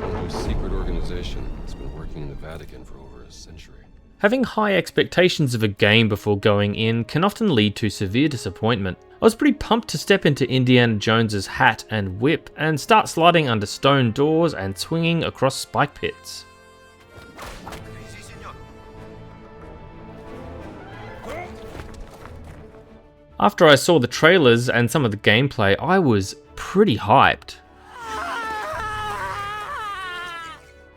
A secret organization that's been working in the Vatican for over a century. Having high expectations of a game before going in can often lead to severe disappointment. I was pretty pumped to step into Indiana Jones's hat and whip and start sliding under stone doors and swinging across spike pits. After I saw the trailers and some of the gameplay, I was pretty hyped.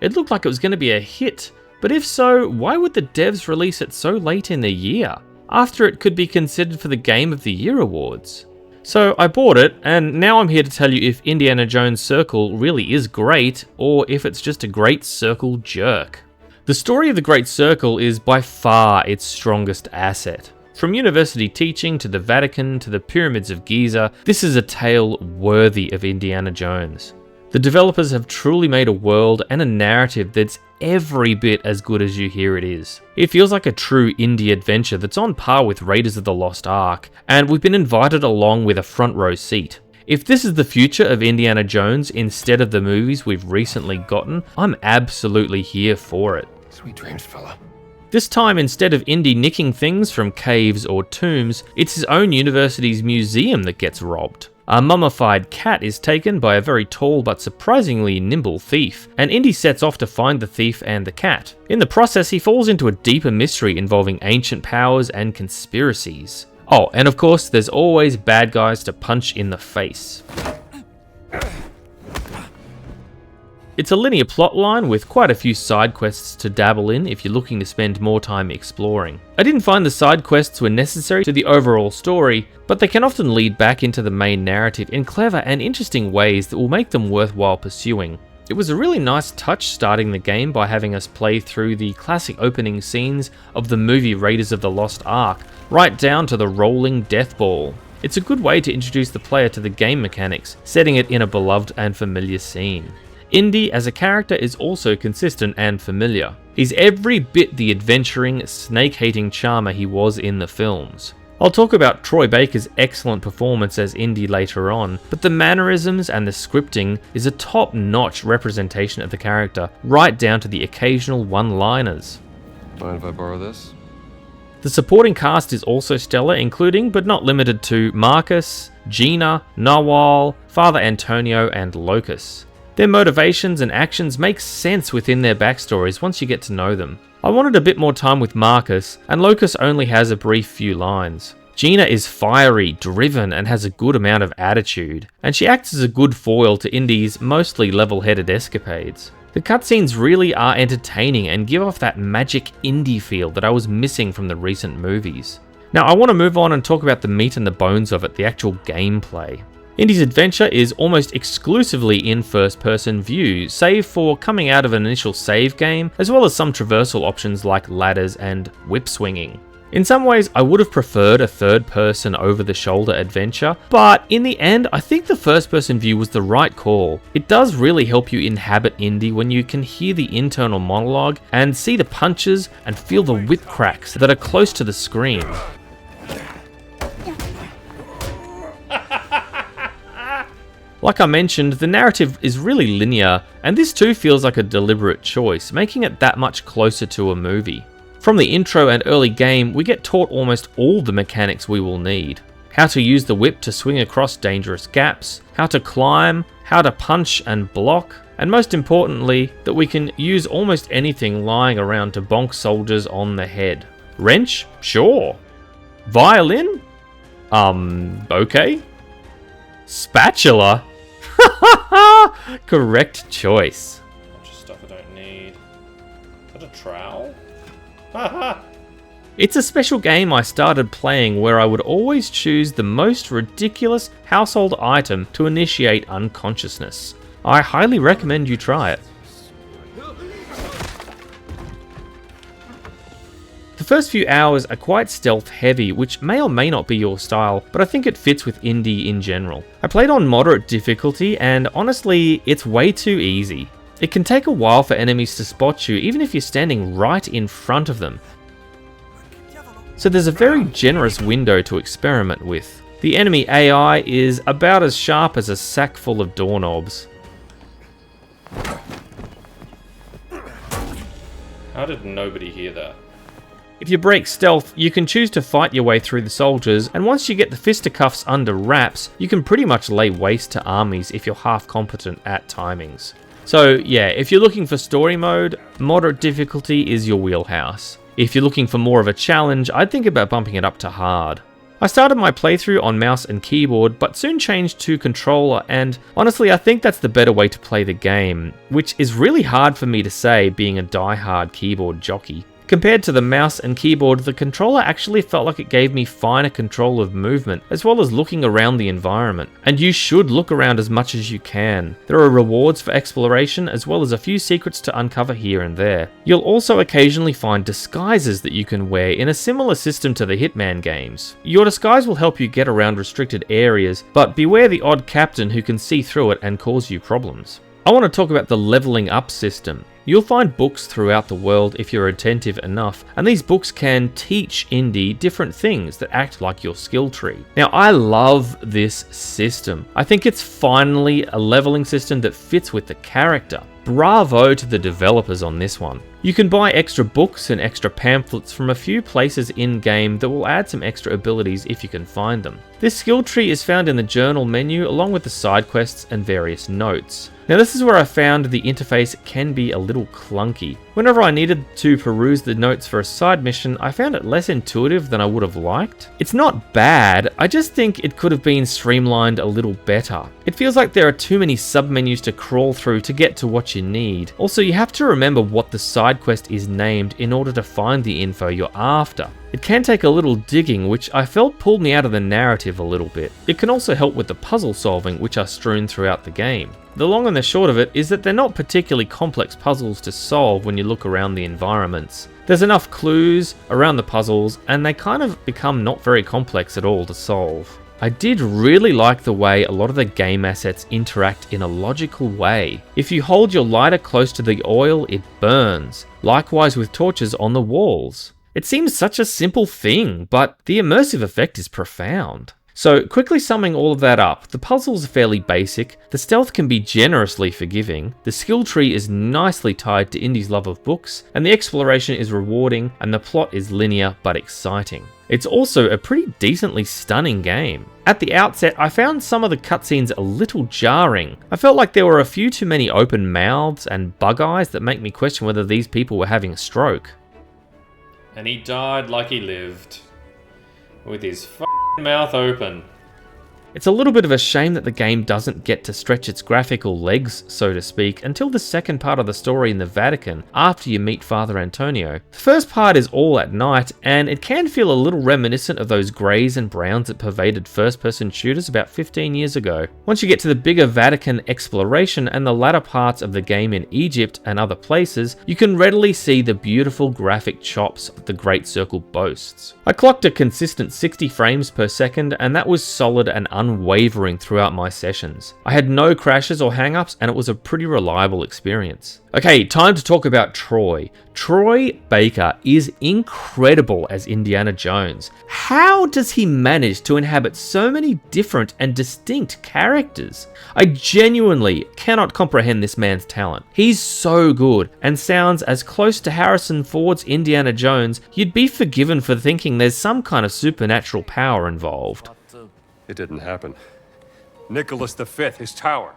It looked like it was going to be a hit, but if so, why would the devs release it so late in the year, after it could be considered for the Game of the Year awards? So I bought it, and now I'm here to tell you if Indiana Jones Circle really is great, or if it's just a great circle jerk. The story of the Great Circle is by far its strongest asset. From university teaching to the Vatican to the pyramids of Giza, this is a tale worthy of Indiana Jones. The developers have truly made a world and a narrative that's every bit as good as you hear it is. It feels like a true indie adventure that's on par with Raiders of the Lost Ark, and we've been invited along with a front row seat. If this is the future of Indiana Jones instead of the movies we've recently gotten, I'm absolutely here for it. Sweet dreams, fella. This time, instead of Indy nicking things from caves or tombs, it's his own university's museum that gets robbed. A mummified cat is taken by a very tall but surprisingly nimble thief, and Indy sets off to find the thief and the cat. In the process, he falls into a deeper mystery involving ancient powers and conspiracies. Oh, and of course, there's always bad guys to punch in the face. It's a linear plotline with quite a few side quests to dabble in if you're looking to spend more time exploring. I didn't find the side quests were necessary to the overall story, but they can often lead back into the main narrative in clever and interesting ways that will make them worthwhile pursuing. It was a really nice touch starting the game by having us play through the classic opening scenes of the movie Raiders of the Lost Ark, right down to the rolling death ball. It's a good way to introduce the player to the game mechanics, setting it in a beloved and familiar scene. Indy as a character is also consistent and familiar. He's every bit the adventuring, snake-hating charmer he was in the films. I'll talk about Troy Baker's excellent performance as Indy later on, but the mannerisms and the scripting is a top-notch representation of the character, right down to the occasional one-liners. Mind if I borrow this? The supporting cast is also stellar, including, but not limited to, Marcus, Gina, Nawal, Father Antonio, and Locus. Their motivations and actions make sense within their backstories once you get to know them. I wanted a bit more time with Marcus, and Locus only has a brief few lines. Gina is fiery, driven, and has a good amount of attitude, and she acts as a good foil to Indy's mostly level-headed escapades. The cutscenes really are entertaining and give off that magic indie feel that I was missing from the recent movies. Now I want to move on and talk about the meat and the bones of it, the actual gameplay. Indy's adventure is almost exclusively in first-person view, save for coming out of an initial save game, as well as some traversal options like ladders and whip swinging. In some ways, I would have preferred a third-person over-the-shoulder adventure, but in the end, I think the first-person view was the right call. It does really help you inhabit Indy when you can hear the internal monologue and see the punches and feel the whip cracks that are close to the screen. Like I mentioned, the narrative is really linear, and this too feels like a deliberate choice, making it that much closer to a movie. From the intro and early game, we get taught almost all the mechanics we will need. How to use the whip to swing across dangerous gaps, how to climb, how to punch and block, and most importantly, that we can use almost anything lying around to bonk soldiers on the head. Wrench? Sure. Violin? Okay. Spatula? Correct choice. Bunch of stuff I don't need. Is that a trowel? It's a special game I started playing where I would always choose the most ridiculous household item to initiate unconsciousness. I highly recommend you try it. The first few hours are quite stealth heavy, which may or may not be your style, but I think it fits with Indy in general. I played on moderate difficulty, and honestly, it's way too easy. It can take a while for enemies to spot you, even if you're standing right in front of them. So there's a very generous window to experiment with. The enemy AI is about as sharp as a sack full of doorknobs. How did nobody hear that? If you break stealth, you can choose to fight your way through the soldiers, and once you get the fisticuffs under wraps, you can pretty much lay waste to armies if you're half competent at timings. So yeah, if you're looking for story mode, moderate difficulty is your wheelhouse. If you're looking for more of a challenge, I'd think about bumping it up to hard. I started my playthrough on mouse and keyboard, but soon changed to controller, and honestly I think that's the better way to play the game, which is really hard for me to say being a die-hard keyboard jockey. Compared to the mouse and keyboard, the controller actually felt like it gave me finer control of movement, as well as looking around the environment. And you should look around as much as you can. There are rewards for exploration, as well as a few secrets to uncover here and there. You'll also occasionally find disguises that you can wear in a similar system to the Hitman games. Your disguise will help you get around restricted areas, but beware the odd captain who can see through it and cause you problems. I want to talk about the leveling up system. You'll find books throughout the world if you're attentive enough, and these books can teach Indy different things that act like your skill tree. Now, I love this system. I think it's finally a leveling system that fits with the character. Bravo to the developers on this one. You can buy extra books and extra pamphlets from a few places in-game that will add some extra abilities if you can find them. This skill tree is found in the journal menu along with the side quests and various notes. Now this is where I found the interface can be a little clunky. Whenever I needed to peruse the notes for a side mission, I found it less intuitive than I would have liked. It's not bad, I just think it could have been streamlined a little better. It feels like there are too many sub-menus to crawl through to get to what you need. Also, you have to remember what the side quest is named in order to find the info you're after. It can take a little digging, which I felt pulled me out of the narrative a little bit. It can also help with the puzzle solving, which are strewn throughout the game. The long and the short of it is that they're not particularly complex puzzles to solve when you look around the environments. There's enough clues around the puzzles, and they kind of become not very complex at all to solve. I did really like the way a lot of the game assets interact in a logical way. If you hold your lighter close to the oil, it burns. Likewise with torches on the walls. It seems such a simple thing, but the immersive effect is profound. So quickly summing all of that up, the puzzles are fairly basic, the stealth can be generously forgiving, the skill tree is nicely tied to Indy's love of books, and the exploration is rewarding, and the plot is linear but exciting. It's also a pretty decently stunning game. At the outset, I found some of the cutscenes a little jarring. I felt like there were a few too many open mouths and bug eyes that make me question whether these people were having a stroke. And he died like he lived. With his mouth open. It's a little bit of a shame that the game doesn't get to stretch its graphical legs, so to speak, until the second part of the story in the Vatican, after you meet Father Antonio. The first part is all at night, and it can feel a little reminiscent of those greys and browns that pervaded first-person shooters about 15 years ago. Once you get to the bigger Vatican exploration and the latter parts of the game in Egypt and other places, you can readily see the beautiful graphic chops the Great Circle boasts. I clocked a consistent 60 frames per second, and that was solid and unwavering throughout my sessions. I had no crashes or hang-ups, and it was a pretty reliable experience. Okay, time to talk about Troy. Troy Baker is incredible as Indiana Jones. How does he manage to inhabit so many different and distinct characters? I genuinely cannot comprehend this man's talent. He's so good and sounds as close to Harrison Ford's Indiana Jones, you'd be forgiven for thinking there's some kind of supernatural power involved. It didn't happen. Nicholas V, his tower.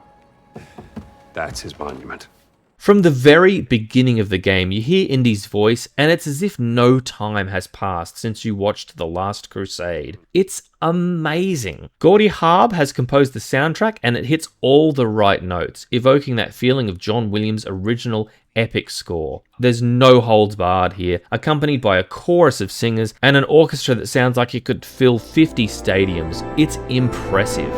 That's his monument. From the very beginning of the game, you hear Indy's voice, and it's as if no time has passed since you watched The Last Crusade. It's amazing. Gordy Harb has composed the soundtrack, and it hits all the right notes, evoking that feeling of John Williams' original epic score. There's no holds barred here, accompanied by a chorus of singers and an orchestra that sounds like it could fill 50 stadiums. It's impressive.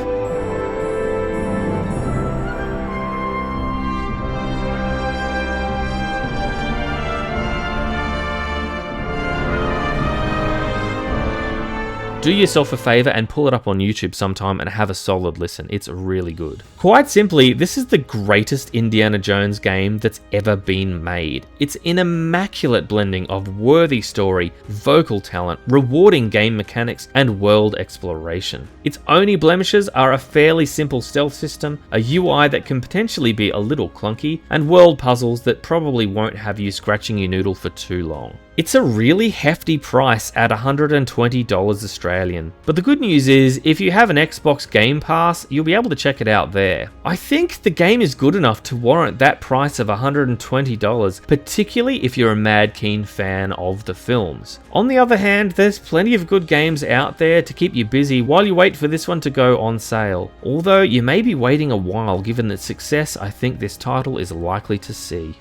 do yourself a favor and pull it up on YouTube sometime and have a solid listen. It's really good. Quite simply, this is the greatest Indiana Jones game that's ever been made. It's an immaculate blending of worthy story, vocal talent, rewarding game mechanics, and world exploration. Its only blemishes are a fairly simple stealth system, a UI that can potentially be a little clunky, and world puzzles that probably won't have you scratching your noodle for too long. It's a really hefty price at $120 Australian, but the good news is if you have an Xbox Game Pass, you'll be able to check it out there. I think the game is good enough to warrant that price of $120, particularly if you're a mad keen fan of the films. On the other hand, there's plenty of good games out there to keep you busy while you wait for this one to go on sale, although you may be waiting a while given the success I think this title is likely to see.